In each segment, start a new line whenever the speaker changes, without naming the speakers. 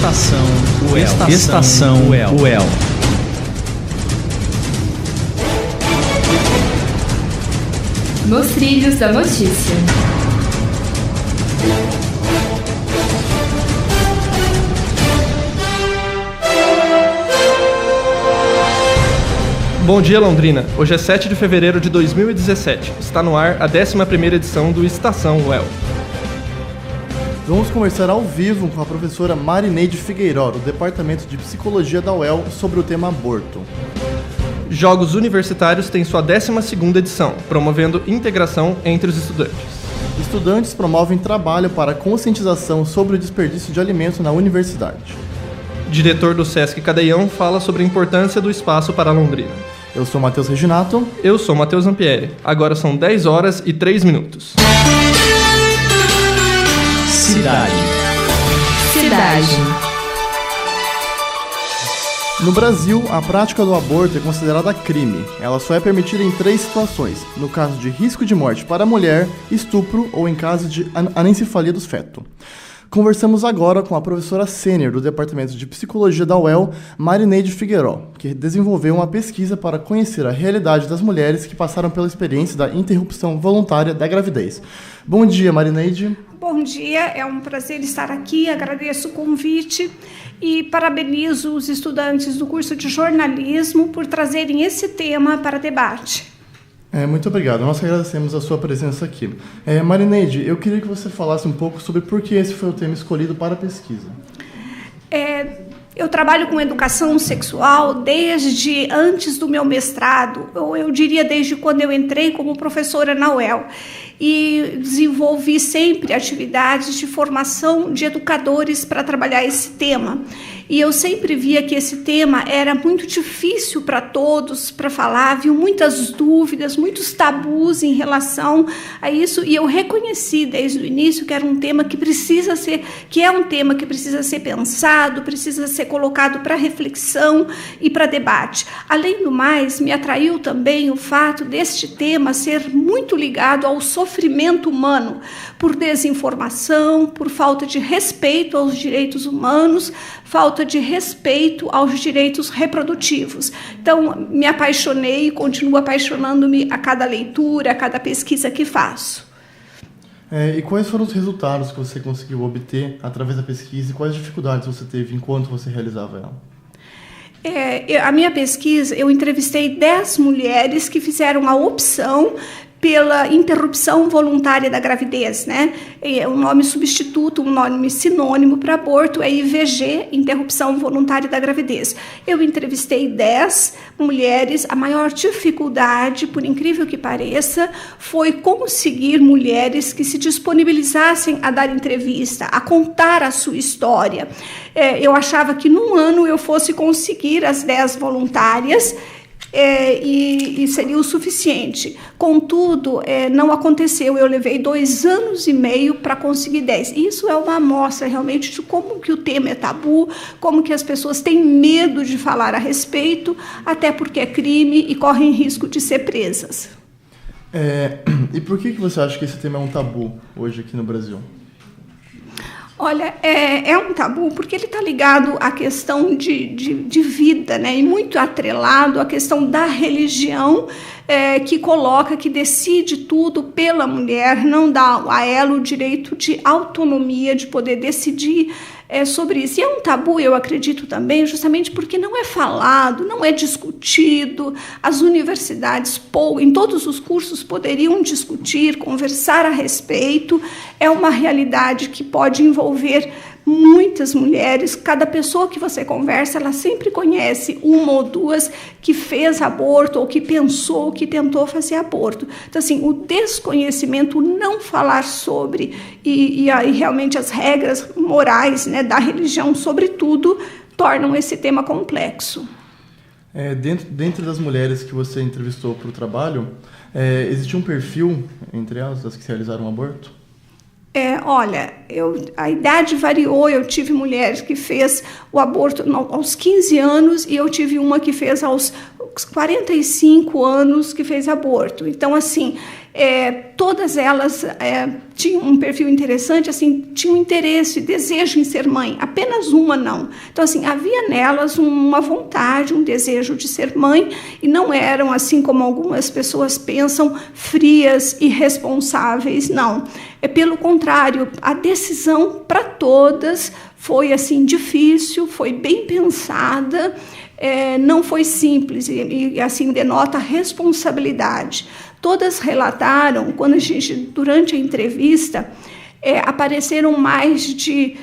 Estação UEL.
Nos trilhos da notícia.
Bom dia, Londrina. Hoje é 7 de fevereiro de 2017. Está no ar a 11ª edição do Estação UEL.
Vamos conversar ao vivo com a professora Marineide Figueiró, do Departamento de Psicologia da UEL, sobre o tema aborto.
Jogos Universitários tem sua 12ª edição, promovendo integração entre os estudantes.
Estudantes promovem trabalho para conscientização sobre o desperdício de alimentos na universidade.
Diretor do Sesc Cadeião fala sobre a importância do espaço para Londrina.
Eu sou Matheus Reginato.
Eu sou Matheus Ampieri. Agora são 10 horas e 3 minutos.
Cidade.
No Brasil, a prática do aborto é considerada crime. Ela só é permitida em 3 situações: no caso de risco de morte para a mulher, estupro ou em caso de anencefalia do feto. Conversamos agora com a professora sênior do Departamento de Psicologia da UEL, Marineide Figueiró, que desenvolveu uma pesquisa para conhecer a realidade das mulheres que passaram pela experiência da interrupção voluntária da gravidez. Bom dia, Marineide.
Bom dia, é um prazer estar aqui, agradeço o convite e parabenizo os estudantes do curso de jornalismo por trazerem esse tema para debate.
Muito obrigado, nós agradecemos a sua presença aqui. Marineide, eu queria que você falasse um pouco sobre por que esse foi o tema escolhido para a pesquisa.
Eu trabalho com educação sexual desde antes do meu mestrado, ou eu diria desde quando eu entrei como professora na UEL, e desenvolvi sempre atividades de formação de educadores para trabalhar esse tema. E eu sempre via que esse tema era muito difícil para todos, para falar, havia muitas dúvidas, muitos tabus em relação a isso, e eu reconheci desde o início que era um tema que precisa ser pensado, precisa ser colocado para reflexão e para debate. Além do mais, me atraiu também o fato deste tema ser muito ligado ao sofrimento humano, por desinformação, por falta de respeito aos direitos humanos, falta de respeito aos direitos reprodutivos. Então, me apaixonei e continuo apaixonando-me a cada leitura, a cada pesquisa que faço.
E quais foram os resultados que você conseguiu obter através da pesquisa e quais dificuldades você teve enquanto você realizava ela?
A minha pesquisa, eu entrevistei 10 mulheres que fizeram a opção pela interrupção voluntária da gravidez, né? Um nome substituto, um nome sinônimo para aborto é IVG, interrupção voluntária da gravidez. Eu entrevistei 10 mulheres. A maior dificuldade, por incrível que pareça, foi conseguir mulheres que se disponibilizassem a dar entrevista, a contar a sua história. Eu achava que num ano eu fosse conseguir as 10 voluntárias, e seria o suficiente. Contudo, não aconteceu. Eu levei 2 anos e meio para conseguir 10. Isso é uma amostra realmente de como que o tema é tabu, como que as pessoas têm medo de falar a respeito, até porque é crime e correm risco de ser presas.
E por que você acha que esse tema é um tabu hoje aqui no Brasil?
Olha, é um tabu porque ele está ligado à questão de vida, né? E muito atrelado à questão da religião, que coloca, que decide tudo pela mulher, não dá a ela o direito de autonomia, de poder decidir sobre isso. E é um tabu, eu acredito também, justamente porque não é falado, não é discutido. As universidades, em todos os cursos, poderiam discutir, conversar a respeito. É uma realidade que pode envolver muitas mulheres. Cada pessoa que você conversa, ela sempre conhece uma ou duas que fez aborto ou que pensou, que tentou fazer aborto. Então, assim, o desconhecimento, não falar sobre e aí realmente as regras morais, né, da religião, sobretudo, tornam esse tema complexo.
Dentro das mulheres que você entrevistou para o trabalho, existe um perfil entre elas, das que realizaram um aborto?
Olha, a idade variou, eu tive mulheres que fez o aborto aos 15 anos e eu tive uma que fez aos 45 anos que fez aborto. Então, assim, todas elas tinham um perfil interessante, assim, tinham interesse, desejo em ser mãe, apenas uma não. Então, assim, havia nelas uma vontade, um desejo de ser mãe e não eram, assim como algumas pessoas pensam, frias, irresponsáveis, não. Pelo contrário, a decisão para todas foi, assim, difícil, foi bem pensada, não foi simples e assim, denota responsabilidade. Todas relataram, quando durante a entrevista, apareceram mais de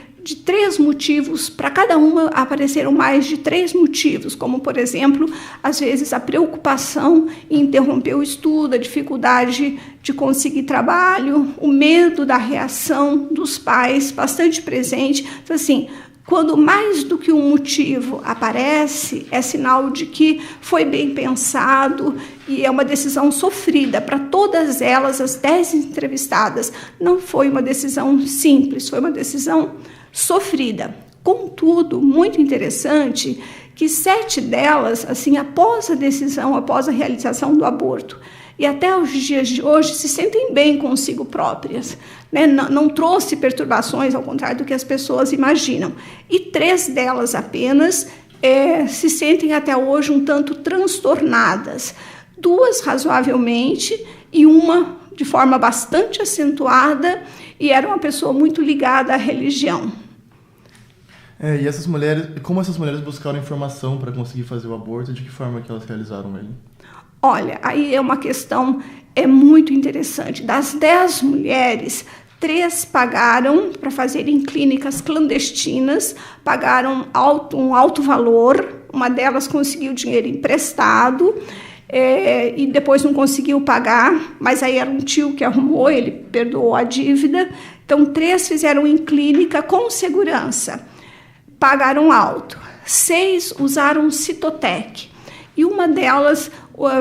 3 motivos, para cada uma apareceram mais de 3 motivos, como, por exemplo, às vezes a preocupação em interromper o estudo, a dificuldade de conseguir trabalho, o medo da reação dos pais, bastante presente. Então, assim, quando mais do que um motivo aparece, é sinal de que foi bem pensado e é uma decisão sofrida. Para todas elas, as 10 entrevistadas, não foi uma decisão simples, foi uma decisão sofrida. Contudo, muito interessante que 7 delas, assim, após a decisão, após a realização do aborto, e até os dias de hoje se sentem bem consigo próprias, né? Não trouxe perturbações, ao contrário do que as pessoas imaginam. E 3 delas apenas se sentem até hoje um tanto transtornadas. 2 razoavelmente e uma de forma bastante acentuada, e era uma pessoa muito ligada à religião.
E essas mulheres, como essas mulheres buscaram informação para conseguir fazer o aborto, de que forma que elas realizaram ele?
Olha, aí é uma questão muito interessante. Das 10 mulheres, 3 pagaram para fazerem clínicas clandestinas, pagaram um alto valor, uma delas conseguiu dinheiro emprestado, e depois não conseguiu pagar, mas aí era um tio que arrumou, ele perdoou a dívida. Então, 3 fizeram em clínica com segurança, pagaram alto. 6 usaram Citotec, e uma delas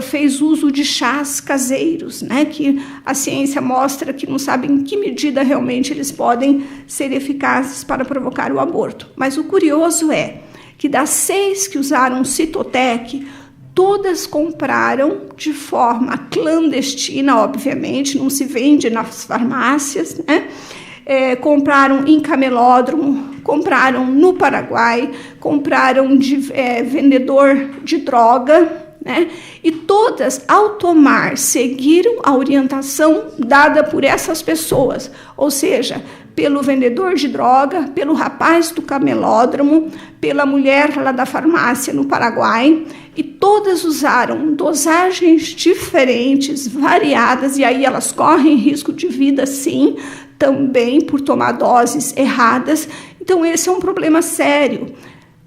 fez uso de chás caseiros, né, que a ciência mostra que não sabe em que medida realmente eles podem ser eficazes para provocar o aborto. Mas o curioso é que das 6 que usaram Citotec, todas compraram de forma clandestina, obviamente, não se vende nas farmácias, né? Compraram em camelódromo, compraram no Paraguai, compraram de vendedor de droga, né? E todas, ao tomar, seguiram a orientação dada por essas pessoas, ou seja, pelo vendedor de droga, pelo rapaz do camelódromo, pela mulher lá da farmácia no Paraguai, e todas usaram dosagens diferentes, variadas, e aí elas correm risco de vida, sim, também por tomar doses erradas. Então, esse é um problema sério.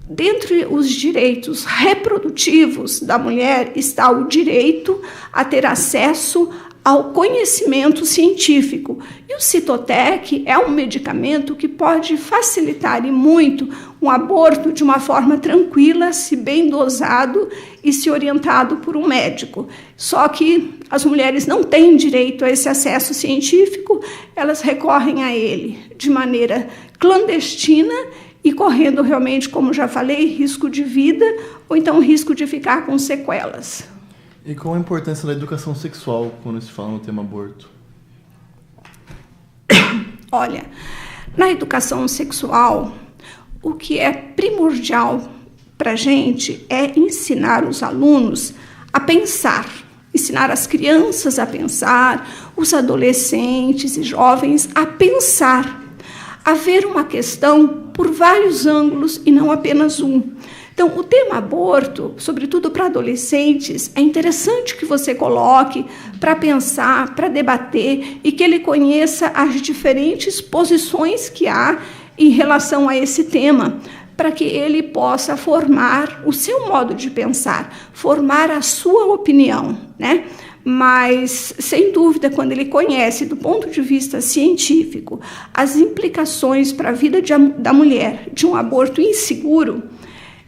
Dentre os direitos reprodutivos da mulher está o direito a ter acesso ao conhecimento científico. E o Citotec é um medicamento que pode facilitar e muito um aborto de uma forma tranquila, se bem dosado e se orientado por um médico. Só que as mulheres não têm direito a esse acesso científico, elas recorrem a ele de maneira clandestina e correndo realmente, como já falei, risco de vida ou então risco de ficar com sequelas.
E qual a importância da educação sexual quando se fala no tema aborto?
Olha, na educação sexual, o que é primordial para a gente é ensinar os alunos a pensar, ensinar as crianças a pensar, os adolescentes e jovens a pensar, a ver uma questão por vários ângulos e não apenas um. Então, o tema aborto, sobretudo para adolescentes, é interessante que você coloque para pensar, para debater e que ele conheça as diferentes posições que há em relação a esse tema, para que ele possa formar o seu modo de pensar, formar a sua opinião, né? Mas, sem dúvida, quando ele conhece, do ponto de vista científico, as implicações para a vida da mulher de um aborto inseguro,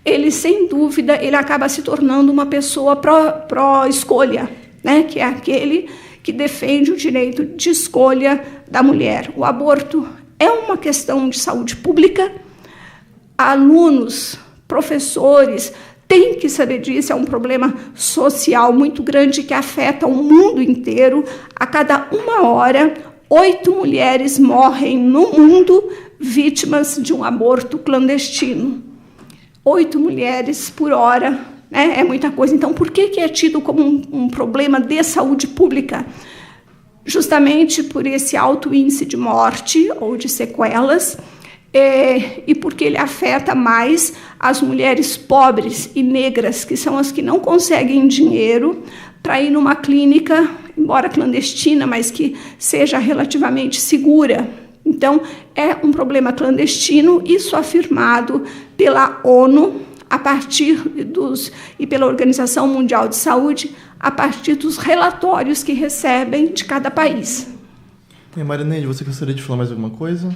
ele, sem dúvida, ele acaba se tornando uma pessoa pró-escolha, né? Que é aquele que defende o direito de escolha da mulher. O aborto é uma questão de saúde pública. Alunos, professores têm que saber disso, é um problema social muito grande que afeta o mundo inteiro. A cada 1 hora, 8 mulheres morrem no mundo vítimas de um aborto clandestino. 8 mulheres por hora, né? É muita coisa. Então, por que é tido como um problema de saúde pública? Justamente por esse alto índice de morte ou de sequelas, e porque ele afeta mais as mulheres pobres e negras, que são as que não conseguem dinheiro para ir numa clínica, embora clandestina, mas que seja relativamente segura. Então, é um problema clandestino, isso afirmado pela ONU, a partir e pela Organização Mundial de Saúde, a partir dos relatórios que recebem de cada país.
Marineide, você gostaria de falar mais alguma coisa?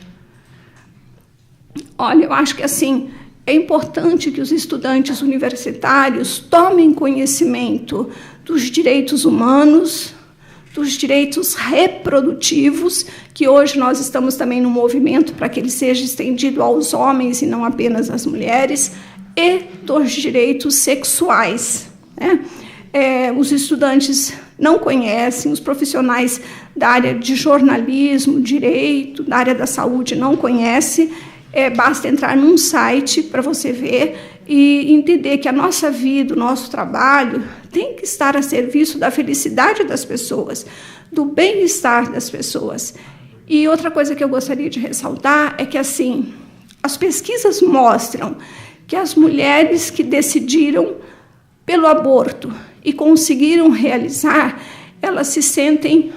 Olha, eu acho que assim, é importante que os estudantes universitários tomem conhecimento dos direitos humanos, dos direitos reprodutivos, que hoje nós estamos também no movimento para que ele seja estendido aos homens e não apenas às mulheres, e dos direitos sexuais, né? Os estudantes não conhecem, os profissionais da área de jornalismo, direito, da área da saúde não conhecem. Basta entrar num site para você ver e entender que a nossa vida, o nosso trabalho, tem que estar a serviço da felicidade das pessoas, do bem-estar das pessoas. E outra coisa que eu gostaria de ressaltar é que, assim, as pesquisas mostram que as mulheres que decidiram pelo aborto e conseguiram realizar, elas se sentem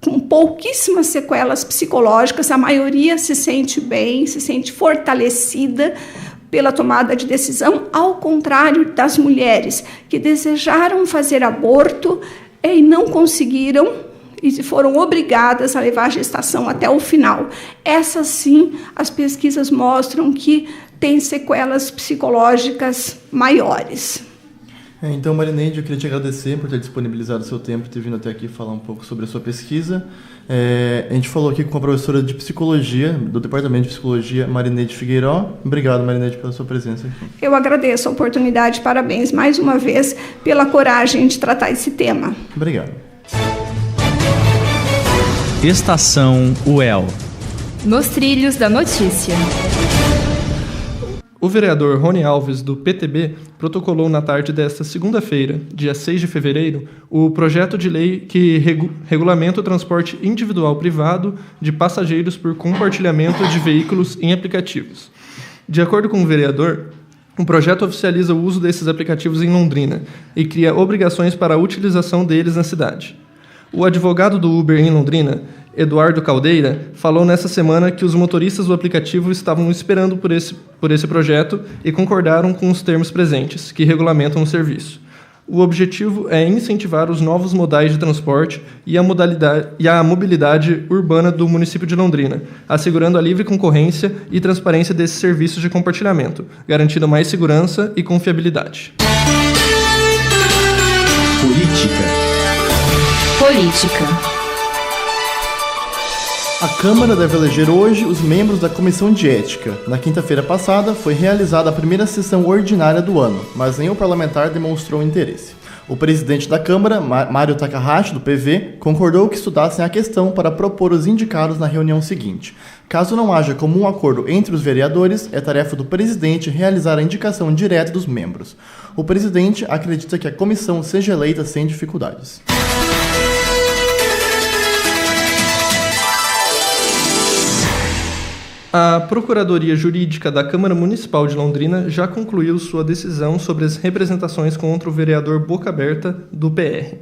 com pouquíssimas sequelas psicológicas, a maioria se sente bem, se sente fortalecida pela tomada de decisão, ao contrário das mulheres que desejaram fazer aborto e não conseguiram e foram obrigadas a levar a gestação até o final. Essas, sim, as pesquisas mostram que têm sequelas psicológicas maiores.
Então, Marineide, eu queria te agradecer por ter disponibilizado o seu tempo e ter vindo até aqui falar um pouco sobre a sua pesquisa. A gente falou aqui com a professora de Psicologia, do Departamento de Psicologia, Marineide Figueiró. Obrigado, Marineide, pela sua presença aqui.
Eu agradeço a oportunidade, parabéns mais uma vez pela coragem de tratar esse tema.
Obrigado.
Estação UEL.
Nos trilhos da notícia.
O vereador Rony Alves, do PTB, protocolou na tarde desta segunda-feira, dia 6 de fevereiro, o projeto de lei que regulamenta o transporte individual privado de passageiros por compartilhamento de veículos em aplicativos. De acordo com o vereador, o projeto oficializa o uso desses aplicativos em Londrina e cria obrigações para a utilização deles na cidade. O advogado do Uber em Londrina, Eduardo Caldeira, falou nessa semana que os motoristas do aplicativo estavam esperando por esse projeto e concordaram com os termos presentes, que regulamentam o serviço. O objetivo é incentivar os novos modais de transporte e a mobilidade urbana do município de Londrina, assegurando a livre concorrência e transparência desses serviços de compartilhamento, garantindo mais segurança e confiabilidade.
Política.
A Câmara deve eleger hoje os membros da Comissão de Ética. Na quinta-feira passada, foi realizada a primeira sessão ordinária do ano, mas nenhum parlamentar demonstrou interesse. O presidente da Câmara, Mário Takahashi, do PV, concordou que estudassem a questão para propor os indicados na reunião seguinte. Caso não haja comum acordo entre os vereadores, é tarefa do presidente realizar a indicação direta dos membros. O presidente acredita que a comissão seja eleita sem dificuldades.
A Procuradoria Jurídica da Câmara Municipal de Londrina já concluiu sua decisão sobre as representações contra o vereador Boca Aberta, do PR.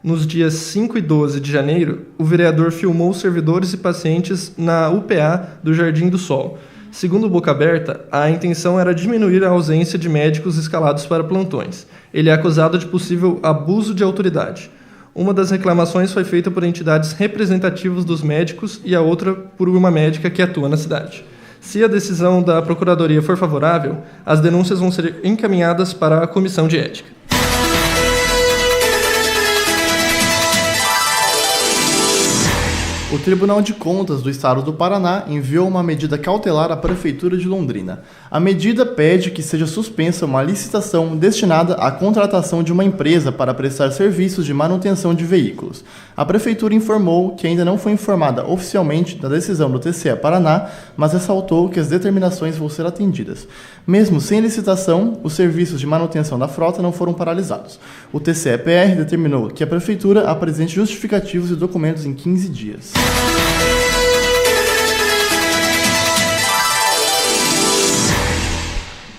Nos dias 5 e 12 de janeiro, o vereador filmou servidores e pacientes na UPA do Jardim do Sol. Segundo o Boca Aberta, a intenção era diminuir a ausência de médicos escalados para plantões. Ele é acusado de possível abuso de autoridade. Uma das reclamações foi feita por entidades representativas dos médicos e a outra por uma médica que atua na cidade. Se a decisão da Procuradoria for favorável, as denúncias vão ser encaminhadas para a Comissão de Ética.
O Tribunal de Contas do Estado do Paraná enviou uma medida cautelar à Prefeitura de Londrina. A medida pede que seja suspensa uma licitação destinada à contratação de uma empresa para prestar serviços de manutenção de veículos. A Prefeitura informou que ainda não foi informada oficialmente da decisão do TCE Paraná, mas ressaltou que as determinações vão ser atendidas. Mesmo sem licitação, os serviços de manutenção da frota não foram paralisados. O TCE-PR determinou que a Prefeitura apresente justificativos e documentos em 15 dias.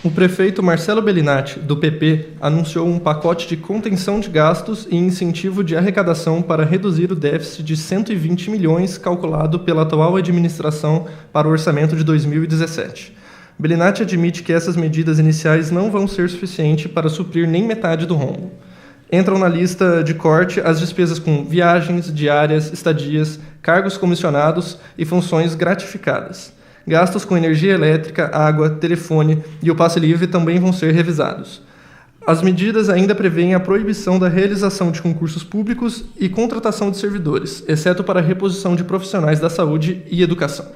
O prefeito Marcelo Bellinati, do PP, anunciou um pacote de contenção de gastos e incentivo de arrecadação para reduzir o déficit de 120 milhões calculado pela atual administração para o orçamento de 2017. Bellinati admite que essas medidas iniciais não vão ser suficientes para suprir nem metade do rombo. Entram na lista de corte as despesas com viagens, diárias, estadias, cargos comissionados e funções gratificadas. Gastos com energia elétrica, água, telefone e o passe livre também vão ser revisados. As medidas ainda prevêem a proibição da realização de concursos públicos e contratação de servidores, exceto para a reposição de profissionais da saúde e educação.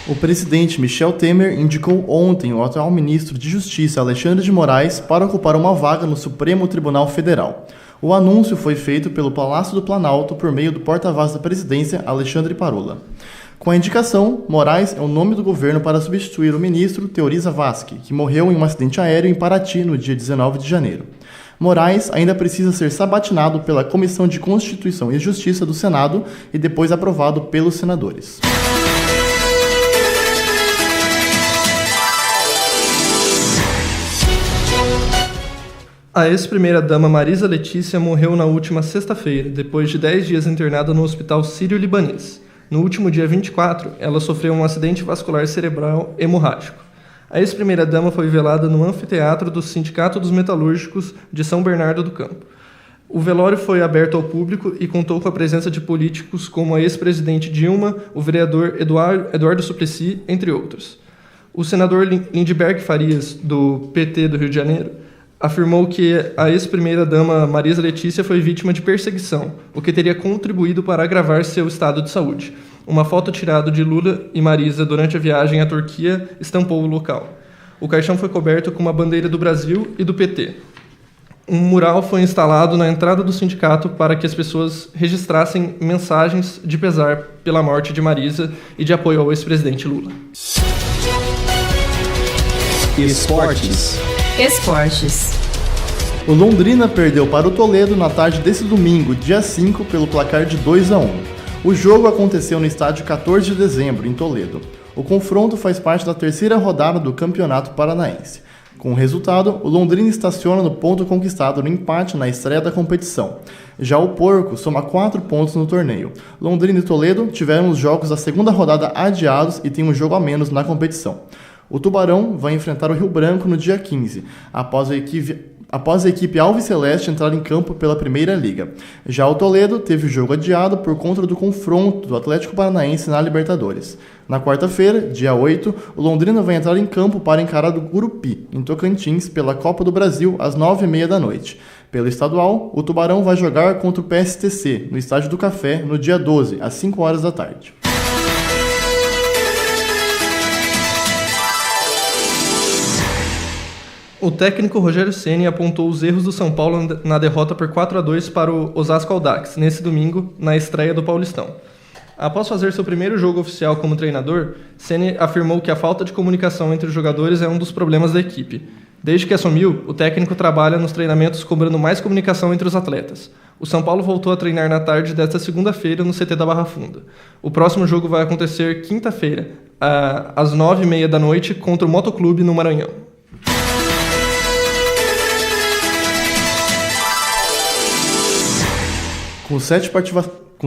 O presidente Michel Temer indicou ontem o atual ministro de Justiça, Alexandre de Moraes, para ocupar uma vaga no Supremo Tribunal Federal. O anúncio foi feito pelo Palácio do Planalto por meio do porta-voz da presidência, Alexandre Parola. Com a indicação, Moraes é o nome do governo para substituir o ministro Teori Zavascki, que morreu em um acidente aéreo em Paraty no dia 19 de janeiro. Moraes ainda precisa ser sabatinado pela Comissão de Constituição e Justiça do Senado e depois aprovado pelos senadores.
A ex-primeira-dama Marisa Letícia morreu na última sexta-feira, depois de 10 dias internada no Hospital Sírio-Libanês. No último dia 24, ela sofreu um acidente vascular cerebral hemorrágico. A ex-primeira-dama foi velada no anfiteatro do Sindicato dos Metalúrgicos de São Bernardo do Campo. O velório foi aberto ao público e contou com a presença de políticos como a ex-presidente Dilma, o vereador Eduardo Suplicy, entre outros. O senador Lindbergh Farias, do PT do Rio de Janeiro, afirmou que a ex-primeira-dama Marisa Letícia foi vítima de perseguição, o que teria contribuído para agravar seu estado de saúde. Uma foto tirada de Lula e Marisa durante a viagem à Turquia estampou o local. O caixão foi coberto com uma bandeira do Brasil e do PT. Um mural foi instalado na entrada do sindicato para que as pessoas registrassem mensagens de pesar pela morte de Marisa e de apoio ao ex-presidente Lula.
Esportes.
O Londrina perdeu para o Toledo na tarde desse domingo, dia 5, pelo placar de 2-1. O jogo aconteceu no estádio 14 de dezembro, em Toledo. O confronto faz parte da terceira rodada do Campeonato Paranaense. Com o resultado, o Londrina estaciona no ponto conquistado no empate na estreia da competição. Já o Porco soma 4 pontos no torneio. Londrina e Toledo tiveram os jogos da segunda rodada adiados e tem um jogo a menos na competição. O Tubarão vai enfrentar o Rio Branco no dia 15, após a equipe Alves Celeste entrar em campo pela Primeira Liga. Já o Toledo teve o jogo adiado por conta do confronto do Atlético Paranaense na Libertadores. Na quarta-feira, dia 8, o Londrina vai entrar em campo para encarar o Gurupi, em Tocantins, pela Copa do Brasil, às 9h30 da noite. Pelo estadual, o Tubarão vai jogar contra o PSTC, no Estádio do Café, no dia 12, às 5 horas da tarde.
O técnico Rogério Ceni apontou os erros do São Paulo na derrota por 4-2 para o Osasco Audax, nesse domingo, na estreia do Paulistão. Após fazer seu primeiro jogo oficial como treinador, Ceni afirmou que a falta de comunicação entre os jogadores é um dos problemas da equipe. Desde que assumiu, o técnico trabalha nos treinamentos cobrando mais comunicação entre os atletas. O São Paulo voltou a treinar na tarde desta segunda-feira no CT da Barra Funda. O próximo jogo vai acontecer quinta-feira, às 9h30 da noite, contra o Motoclube no Maranhão.
Com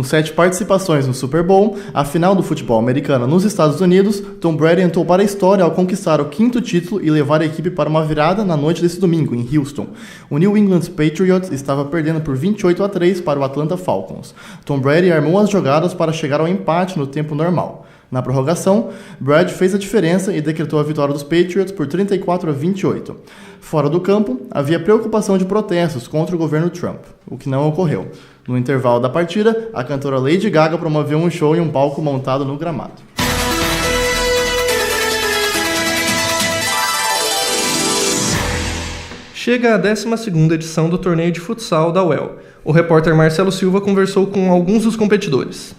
sete participações no Super Bowl, a final do futebol americano nos Estados Unidos, Tom Brady entrou para a história ao conquistar o 5º título e levar a equipe para uma virada na noite desse domingo, em Houston. O New England Patriots estava perdendo por 28-3 para o Atlanta Falcons. Tom Brady armou as jogadas para chegar ao empate no tempo normal. Na prorrogação, Brad fez a diferença e decretou a vitória dos Patriots por 34-28. Fora do campo, havia preocupação de protestos contra o governo Trump, o que não ocorreu. No intervalo da partida, a cantora Lady Gaga promoveu um show em um palco montado no gramado.
Chega a 12ª edição do torneio de futsal da UEL. O repórter Marcelo Silva conversou com alguns dos competidores.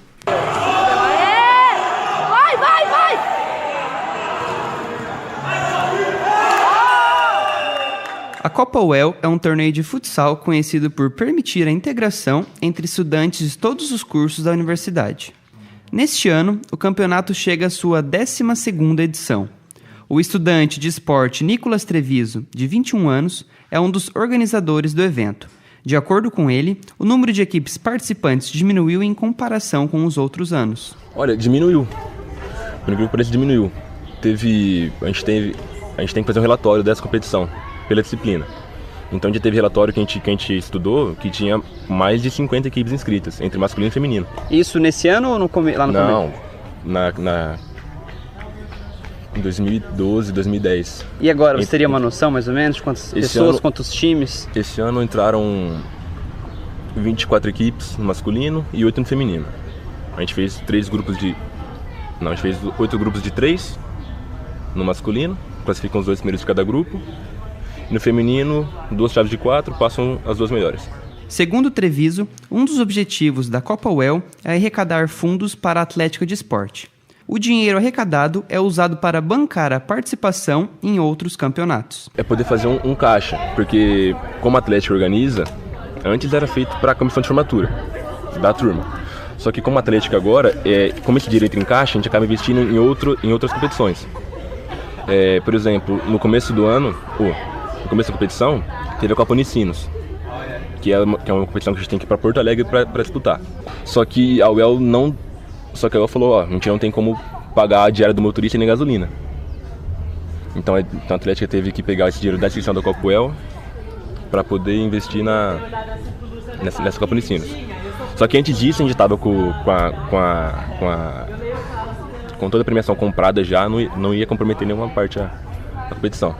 A Copa UEL é um torneio de futsal conhecido por permitir a integração entre estudantes de todos os cursos da universidade. Neste ano, o campeonato chega à sua 12ª edição. O estudante de esporte Nicolas Treviso, de 21 anos, é um dos organizadores do evento. De acordo com ele, o número de equipes participantes diminuiu em comparação com os outros anos.
Olha, diminuiu. Por incrível que pareça, diminuiu. A gente tem que fazer um relatório dessa competição, pela disciplina. Então, já teve relatório que a gente estudou que tinha mais de 50 equipes inscritas, entre masculino e feminino.
Isso nesse ano ou lá no começo?
Não, em 2012, 2010.
E agora, você teria uma noção, mais ou menos, de quantas pessoas, quantos times?
Esse ano entraram 24 equipes no masculino e 8 no feminino. A gente fez 8 grupos de 3 no masculino, classificam os 2 primeiros de cada grupo. No feminino, 2 chaves de 4, passam as 2 melhores.
Segundo Treviso, um dos objetivos da Copa UEL é arrecadar fundos para a Atlética de Esporte. O dinheiro arrecadado é usado para bancar a participação em outros campeonatos.
É poder fazer um caixa, porque como a Atlética organiza, antes era feito para a comissão de formatura da turma. Só que como a Atlética agora, como esse dinheiro entra em caixa, a gente acaba investindo em outras competições. Por exemplo, no começo do ano, no começo da competição, teve a Copa Unicinos, que é uma competição que a gente tem que ir para Porto Alegre para disputar. Só que a UEL falou, a gente não tem como pagar a diária do motorista e nem gasolina. Então a Atlética teve que pegar esse dinheiro da inscrição da Copa UEL para poder investir nessa Copa Unicinos. Só que antes disso a gente estava com toda a premiação comprada já, não ia comprometer nenhuma parte da competição.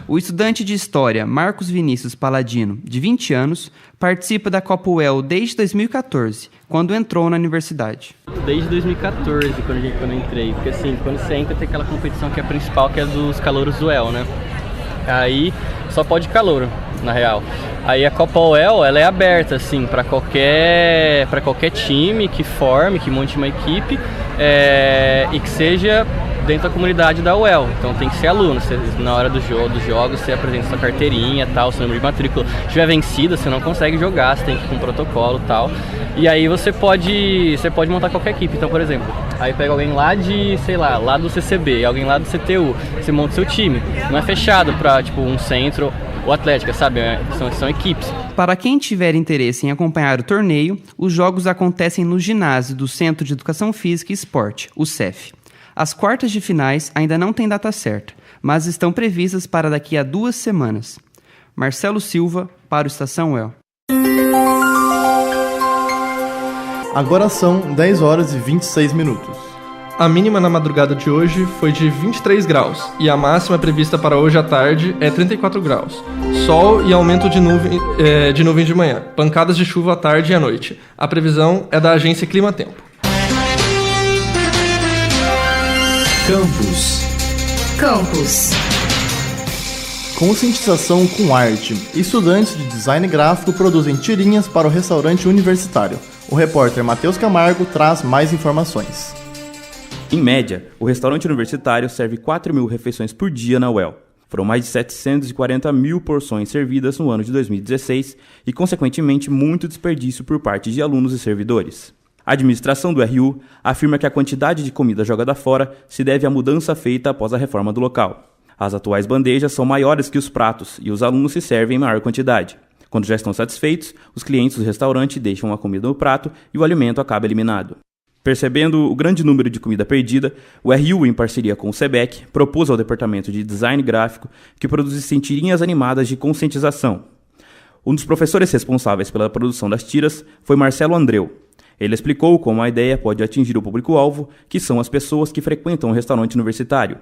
O estudante de História Marcos Vinícius Paladino, de 20 anos, participa da Copa UEL desde 2014, quando entrou na universidade.
Desde 2014, quando eu entrei, porque assim, quando você entra tem aquela competição que é a principal, que é dos calouros do UEL, né? Aí só pode calouro, na real. Aí a Copa UEL, ela é aberta, assim, para qualquer time que forme, que monte uma equipe e que seja dentro da comunidade da UEL. Então tem que ser aluno. Na hora dos jogos, você apresenta sua carteirinha, tal, seu número de matrícula. Se estiver vencida, você não consegue jogar, você tem que ir com um protocolo e tal. E aí você pode montar qualquer equipe. Então, por exemplo, aí pega alguém lá lá do CCB, alguém lá do CTU, você monta seu time. Não é fechado para, um centro ou Atlética, sabe? São equipes.
Para quem tiver interesse em acompanhar o torneio, os jogos acontecem no ginásio do Centro de Educação Física e Esporte, o CEF. As quartas de finais ainda não têm data certa, mas estão previstas para daqui a 2 semanas. Marcelo Silva, para o Estação UEL.
Agora são 10 horas e 26 minutos.
A mínima na madrugada de hoje foi de 23 graus e a máxima prevista para hoje à tarde é 34 graus. Sol e aumento de nuvem de manhã, pancadas de chuva à tarde e à noite. A previsão é da agência Clima Tempo.
Campus.
Conscientização com arte. Estudantes de design gráfico produzem tirinhas para o restaurante universitário. O repórter Matheus Camargo traz mais informações.
Em média, o restaurante universitário serve 4.000 refeições por dia na UEL. Foram mais de 740 mil porções servidas no ano de 2016 e, consequentemente, muito desperdício por parte de alunos e servidores. A administração do RU afirma que a quantidade de comida jogada fora se deve à mudança feita após a reforma do local. As atuais bandejas são maiores que os pratos e os alunos se servem em maior quantidade. Quando já estão satisfeitos, os clientes do restaurante deixam a comida no prato e o alimento acaba eliminado. Percebendo o grande número de comida perdida, o RU, em parceria com o SEBEC, propôs ao Departamento de Design Gráfico que produzissem tirinhas animadas de conscientização. Um dos professores responsáveis pela produção das tiras foi Marcelo Andreu. Ele explicou como a ideia pode atingir o público-alvo, que são as pessoas que frequentam o restaurante universitário.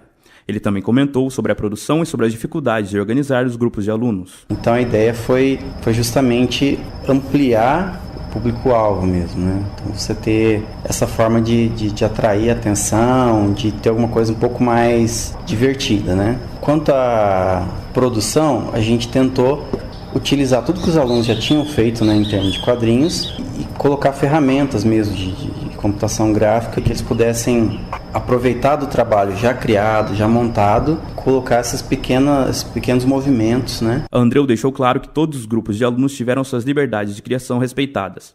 Ele também comentou sobre a produção e sobre as dificuldades de organizar os grupos de alunos.
Então a ideia foi justamente ampliar o público-alvo mesmo, né? Então você ter essa forma de atrair atenção, de ter alguma coisa um pouco mais divertida, né? Quanto à produção, a gente tentou utilizar tudo que os alunos já tinham feito, né, em termos de quadrinhos e colocar ferramentas mesmo de computação gráfica que eles pudessem aproveitar do trabalho já criado, já montado, colocar esses pequenos movimentos, né?
Andreu deixou claro que todos os grupos de alunos tiveram suas liberdades de criação respeitadas.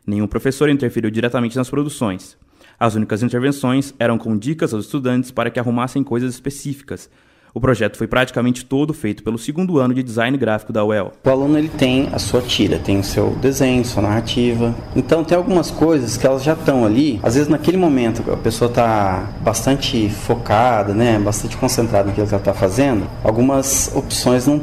Nenhum professor interferiu diretamente nas produções. As únicas intervenções eram com dicas aos estudantes para que arrumassem coisas específicas. O projeto foi praticamente todo feito pelo segundo ano de design gráfico da UEL.
O aluno ele tem a sua tira, tem o seu desenho, sua narrativa. Então tem algumas coisas que elas já estão ali. Às vezes naquele momento a pessoa está bastante focada, né, bastante concentrada naquilo que ela está fazendo. Algumas opções não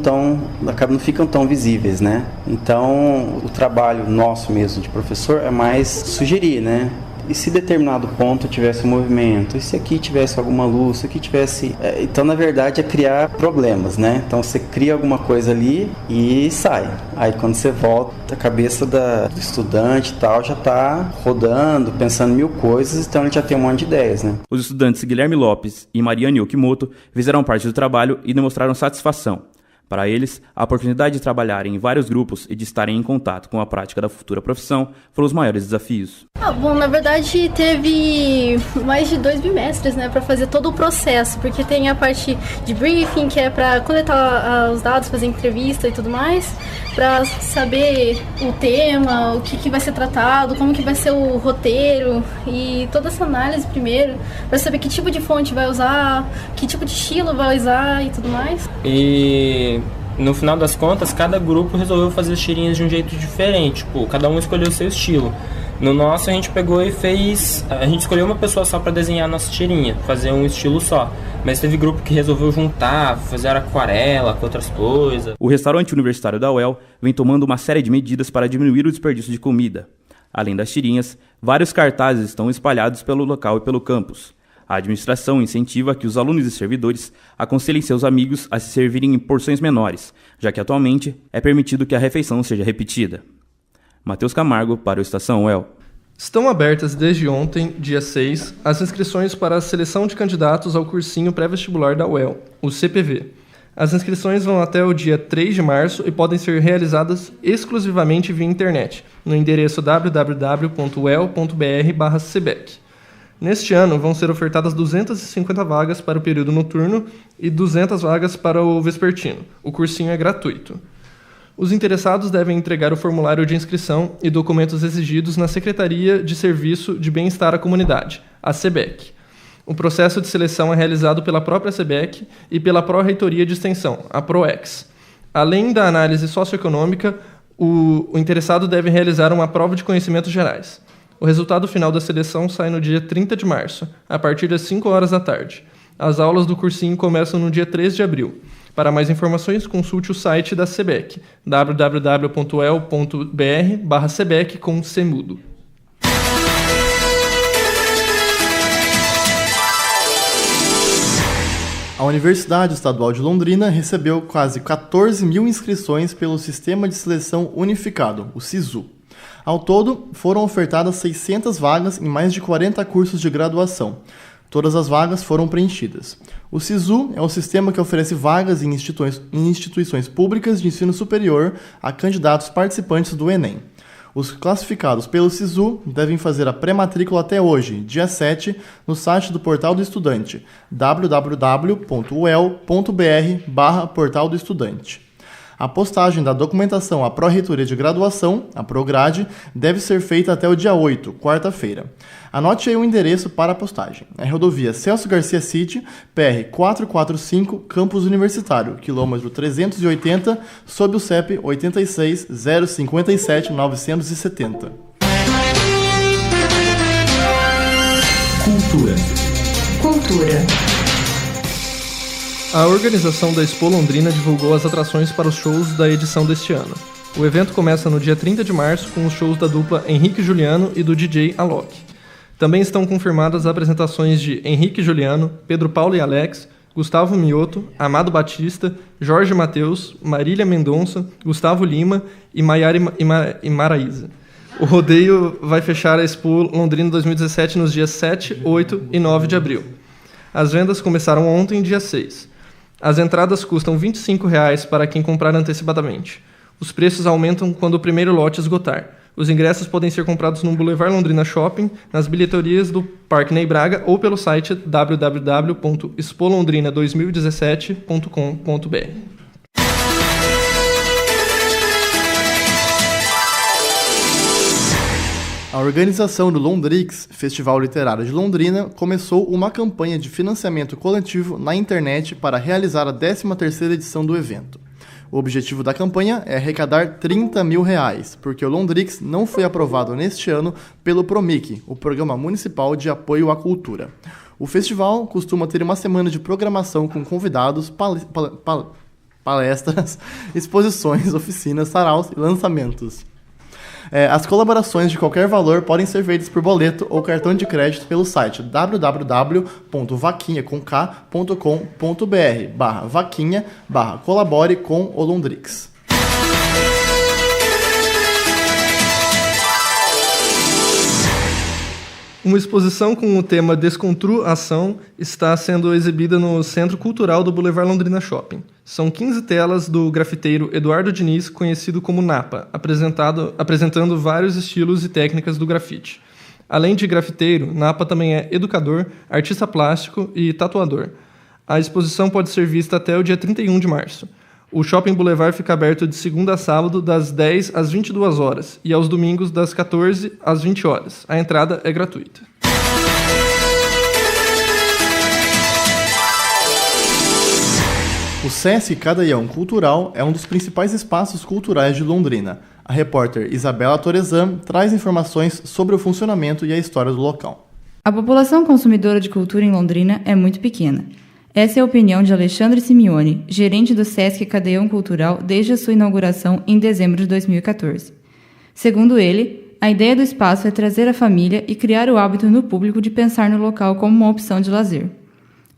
ficam tão visíveis, né? Então o trabalho nosso mesmo de professor é mais sugerir, né? E se determinado ponto tivesse um movimento? E se aqui tivesse alguma luz? Se aqui tivesse... Então, na verdade, é criar problemas, né? Então, você cria alguma coisa ali e sai. Aí, quando você volta, a cabeça do estudante e tal já está rodando, pensando mil coisas, então ele já tem um monte de ideias, né?
Os estudantes Guilherme Lopes e Mariane Okimoto fizeram parte do trabalho e demonstraram satisfação. Para eles, a oportunidade de trabalharem em vários grupos e de estarem em contato com a prática da futura profissão foram os maiores desafios.
Bom, na verdade teve mais de 2 bimestres, né, para fazer todo o processo, porque tem a parte de briefing, que é para coletar os dados, fazer entrevista e tudo mais, para saber o tema, o que vai ser tratado, como que vai ser o roteiro e toda essa análise primeiro, para saber que tipo de fonte vai usar, que tipo de estilo vai usar e tudo mais.
E no final das contas, cada grupo resolveu fazer as tirinhas de um jeito diferente, tipo, cada um escolheu o seu estilo. No nosso a gente pegou e a gente escolheu uma pessoa só para desenhar a nossa tirinha, fazer um estilo só. Mas teve grupo que resolveu juntar, fazer aquarela com outras coisas.
O restaurante universitário da UEL vem tomando uma série de medidas para diminuir o desperdício de comida. Além das tirinhas, vários cartazes estão espalhados pelo local e pelo campus. A administração incentiva que os alunos e servidores aconselhem seus amigos a se servirem em porções menores, já que atualmente é permitido que a refeição seja repetida. Matheus Camargo, para o Estação UEL.
Estão abertas desde ontem, dia 6, as inscrições para a seleção de candidatos ao cursinho pré-vestibular da UEL, o CPV. As inscrições vão até o dia 3 de março e podem ser realizadas exclusivamente via internet, no endereço www.uel.br/cbec. Neste ano, vão ser ofertadas 250 vagas para o período noturno e 200 vagas para o vespertino. O cursinho é gratuito. Os interessados devem entregar o formulário de inscrição e documentos exigidos na Secretaria de Serviço de Bem-Estar à Comunidade, a SEBEC. O processo de seleção é realizado pela própria SEBEC e pela Pró-Reitoria de Extensão, a PROEX. Além da análise socioeconômica, o interessado deve realizar uma prova de conhecimentos gerais. O resultado final da seleção sai no dia 30 de março, a partir das 5 horas da tarde. As aulas do cursinho começam no dia 3 de abril. Para mais informações, consulte o site da SEBEC, www.uel.br/SEBEC com C mudo.
A Universidade Estadual de Londrina recebeu quase 14 mil inscrições pelo Sistema de Seleção Unificado, o SISU. Ao todo, foram ofertadas 600 vagas em mais de 40 cursos de graduação. Todas as vagas foram preenchidas. O SISU é o sistema que oferece vagas em instituições públicas de ensino superior a candidatos participantes do Enem. Os classificados pelo SISU devem fazer a pré-matrícula até hoje, dia 7, no site do Portal do Estudante, www.uel.br/Portal do Estudante. A postagem da documentação à Pró-Reitoria de Graduação, a Prograde, deve ser feita até o dia 8, quarta-feira. Anote aí o endereço para a postagem. É a rodovia Celso Garcia City, PR 445, Campus Universitário, quilômetro 380, sob o CEP 86 057 970.
Cultura.
A organização da Expo Londrina divulgou as atrações para os shows da edição deste ano. O evento começa no dia 30 de março com os shows da dupla Henrique e Juliano e do DJ Alok. Também estão confirmadas as apresentações de Henrique e Juliano, Pedro Paulo e Alex, Gustavo Mioto, Amado Batista, Jorge Mateus, Marília Mendonça, Gustavo Lima e Maiara e Maraísa. O rodeio vai fechar a Expo Londrina 2017 nos dias 7, 8 e 9 de abril. As vendas começaram ontem, dia 6. As entradas custam R$ 25,00 para quem comprar antecipadamente. Os preços aumentam quando o primeiro lote esgotar. Os ingressos podem ser comprados no Boulevard Londrina Shopping, nas bilheterias do Parque Ney Braga ou pelo site www.expolondrina2017.com.br.
A organização do Londrix, Festival Literário de Londrina, começou uma campanha de financiamento coletivo na internet para realizar a 13ª edição do evento. O objetivo da campanha é arrecadar R$ 30 mil, porque o Londrix não foi aprovado neste ano pelo PROMIC, o Programa Municipal de Apoio à Cultura. O festival costuma ter uma semana de programação com convidados, palestras, exposições, oficinas, saraus e lançamentos. As colaborações de qualquer valor podem ser feitas por boleto ou cartão de crédito pelo site www.vaquinha.com.br/vaquinha/colabore com o Londrix.
Uma exposição com o tema Desconstruação está sendo exibida no Centro Cultural do Boulevard Londrina Shopping. São 15 telas do grafiteiro Eduardo Diniz, conhecido como Napa, apresentando vários estilos e técnicas do grafite. Além de grafiteiro, Napa também é educador, artista plástico e tatuador. A exposição pode ser vista até o dia 31 de março. O Shopping Boulevard fica aberto de segunda a sábado, das 10 às 22 horas, e aos domingos, das 14 às 20 horas. A entrada é gratuita.
O Sesc Cadeião Cultural é um dos principais espaços culturais de Londrina. A repórter Isabela Torezan traz informações sobre o funcionamento e a história do local.
A população consumidora de cultura em Londrina é muito pequena. Essa é a opinião de Alexandre Simeone, gerente do Sesc Cadeião Cultural desde a sua inauguração em dezembro de 2014. Segundo ele, a ideia do espaço é trazer a família e criar o hábito no público de pensar no local como uma opção de lazer.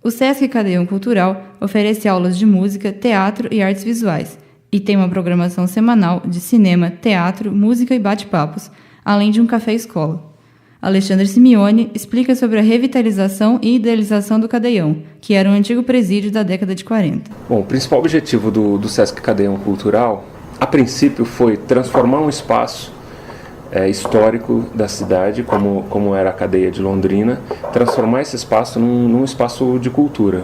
O Sesc Cadeião Cultural oferece aulas de música, teatro e artes visuais, e tem uma programação semanal de cinema, teatro, música e bate-papos, além de um café-escola. Alexandre Simeone explica sobre a revitalização e idealização do Cadeião, que era um antigo presídio da década de 40.
Bom, o principal objetivo do Sesc Cadeião Cultural, a princípio, foi transformar um espaço histórico da cidade, como era a cadeia de Londrina, transformar esse espaço num espaço de cultura.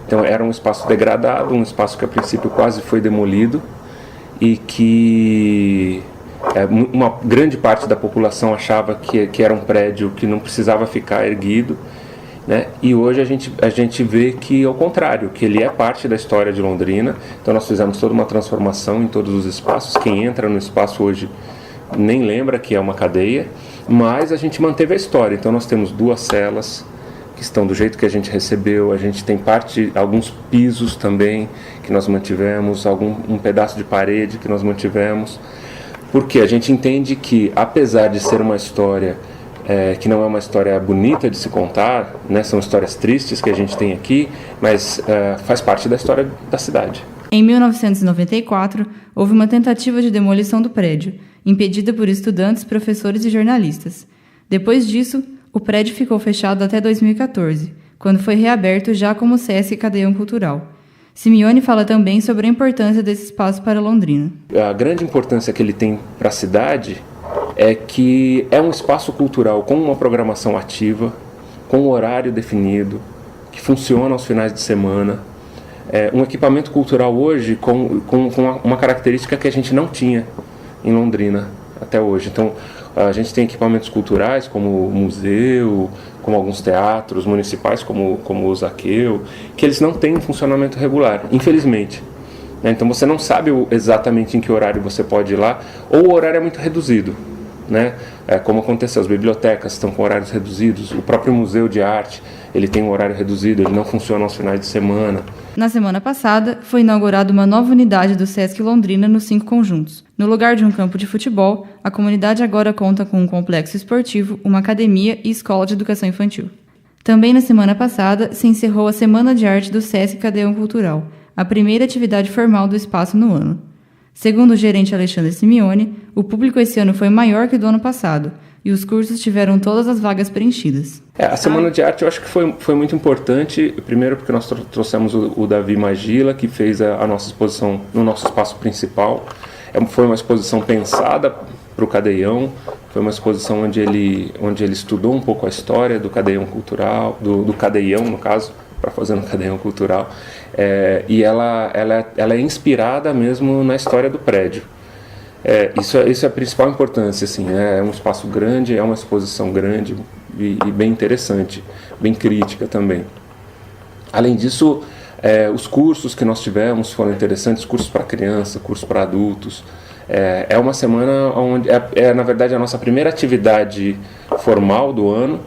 Então era um espaço degradado, um espaço que a princípio quase foi demolido e que uma grande parte da população achava que era um prédio que não precisava ficar erguido, né? E hoje a gente vê que é o contrário, que ele é parte da história de Londrina. Então nós fizemos toda uma transformação em todos os espaços. Quem entra no espaço hoje nem lembra que é uma cadeia, mas a gente manteve a história. Então nós temos 2 celas que estão do jeito que a gente recebeu, a gente tem alguns pisos também que nós mantivemos, um pedaço de parede que nós mantivemos, porque a gente entende que, apesar de ser uma história que não é uma história bonita de se contar, né, são histórias tristes que a gente tem aqui, mas faz parte da história da cidade.
Em 1994, houve uma tentativa de demolição do prédio, impedida por estudantes, professores e jornalistas. Depois disso, o prédio ficou fechado até 2014, quando foi reaberto já como Sesc Cadeião Cultural. Simeone fala também sobre a importância desse espaço para Londrina.
A grande importância que ele tem para a cidade é que é um espaço cultural com uma programação ativa, com um horário definido, que funciona aos finais de semana. Um equipamento cultural hoje com uma característica que a gente não tinha em Londrina até hoje. Então, a gente tem equipamentos culturais como o museu, como alguns teatros municipais, como o Zaqueu, que eles não têm um funcionamento regular, infelizmente. Então você não sabe exatamente em que horário você pode ir lá, ou o horário é muito reduzido. né? Como aconteceu, as bibliotecas estão com horários reduzidos, o próprio Museu de Arte, ele tem um horário reduzido, ele não funciona aos finais de semana.
Na semana passada, foi inaugurada uma nova unidade do Sesc Londrina nos 5 conjuntos. No lugar de um campo de futebol, a comunidade agora conta com um complexo esportivo, uma academia e escola de educação infantil. Também na semana passada, se encerrou a Semana de Arte do Sesc Cadeão Cultural, a primeira atividade formal do espaço no ano. Segundo o gerente Alexandre Simeone, o público esse ano foi maior que o do ano passado, e os cursos tiveram todas as vagas preenchidas.
A Semana de Arte eu acho que foi muito importante, primeiro porque nós trouxemos o Davi Magila, que fez a nossa exposição no nosso espaço principal. Foi uma exposição pensada para o Cadeião, foi uma exposição onde ele estudou um pouco a história do Cadeião Cultural, do Cadeião, no caso, para fazer no Cadeião Cultural, e ela é inspirada mesmo na história do prédio. Isso é a principal importância, assim, é um espaço grande, é uma exposição grande e bem interessante, bem crítica também. Além disso, os cursos que nós tivemos foram interessantes, cursos para criança, cursos para adultos. É uma semana onde na verdade, a nossa primeira atividade formal do ano,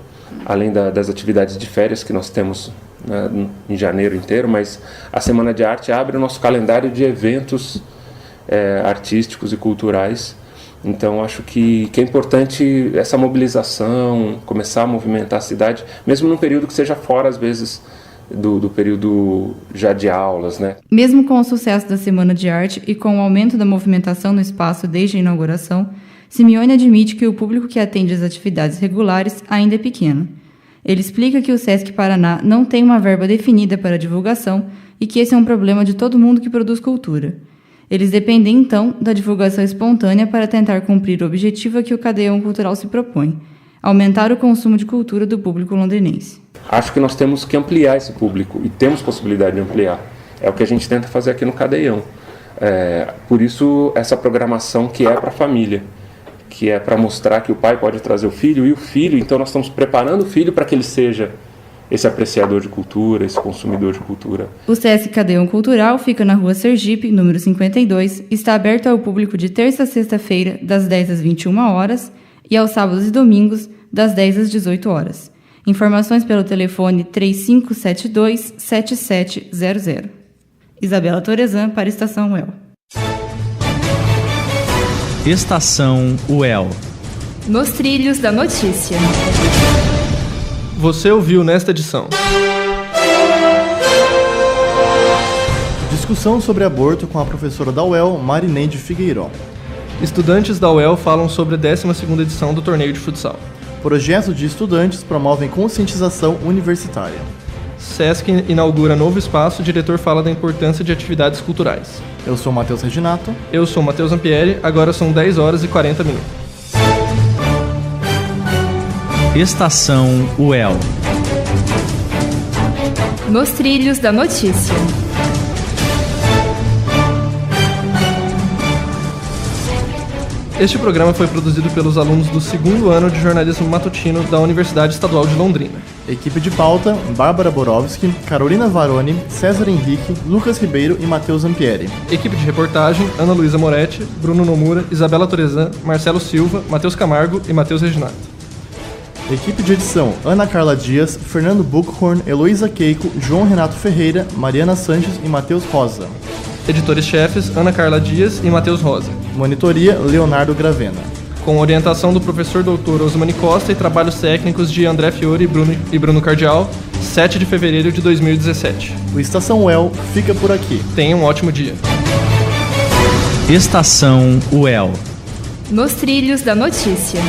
além das atividades de férias que nós temos, né, em janeiro inteiro, mas a Semana de Arte abre o nosso calendário de eventos artísticos e culturais. Então acho que é importante essa mobilização, começar a movimentar a cidade, mesmo num período que seja fora, às vezes, do período já de aulas, né?
Mesmo com o sucesso da Semana de Arte e com o aumento da movimentação no espaço desde a inauguração, Simeone admite que o público que atende às atividades regulares ainda é pequeno. Ele explica que o Sesc Paraná não tem uma verba definida para divulgação e que esse é um problema de todo mundo que produz cultura. Eles dependem, então, da divulgação espontânea para tentar cumprir o objetivo a que o Cadeão Cultural se propõe: aumentar o consumo de cultura do público londrinense.
Acho que nós temos que ampliar esse público, e temos possibilidade de ampliar. É o que a gente tenta fazer aqui no Cadeião. Por isso, essa programação que é para a família, que é para mostrar que o pai pode trazer o filho, e o filho, então nós estamos preparando o filho para que ele seja esse apreciador de cultura, esse consumidor de cultura.
O Sesc Cadeão Cultural fica na Rua Sergipe, número 52, está aberto ao público de terça a sexta-feira, das 10 às 21 horas, e aos sábados e domingos, das 10 às 18 horas. Informações pelo telefone 3572-7700. Isabela Torezan, para a Estação UEL.
Estação UEL.
Nos trilhos da notícia.
Você ouviu nesta edição:
discussão sobre aborto com a professora da UEL, Marineide Figueiró.
Estudantes da UEL falam sobre a 12ª edição do torneio de futsal.
Projetos de estudantes promovem conscientização universitária.
Sesc inaugura novo espaço, o diretor fala da importância de atividades culturais.
Eu sou Matheus Reginato.
Eu sou Matheus Ampieri, agora são 10 horas e 40 minutos.
Estação UEL.
Nos trilhos da notícia.
Este programa foi produzido pelos alunos do 2º ano de jornalismo matutino da Universidade Estadual de Londrina.
Equipe de pauta: Bárbara Borowski, Carolina Varoni, César Henrique, Lucas Ribeiro e Matheus Ampieri.
Equipe de reportagem: Ana Luísa Moretti, Bruno Nomura, Isabela Torezan, Marcelo Silva, Matheus Camargo e Matheus Reginato.
Equipe de edição: Ana Carla Dias, Fernando Buchhorn, Heloísa Keiko, João Renato Ferreira, Mariana Sanches e Matheus Rosa.
Editores-chefes: Ana Carla Dias e Matheus Rosa.
Monitoria: Leonardo Gravena.
Com orientação do professor Dr. Osmani Costa e trabalhos técnicos de André Fiore e Bruno Cardial, 7 de fevereiro de 2017.
O Estação UEL fica por aqui.
Tenha um ótimo dia.
Estação UEL.
Nos trilhos da notícia.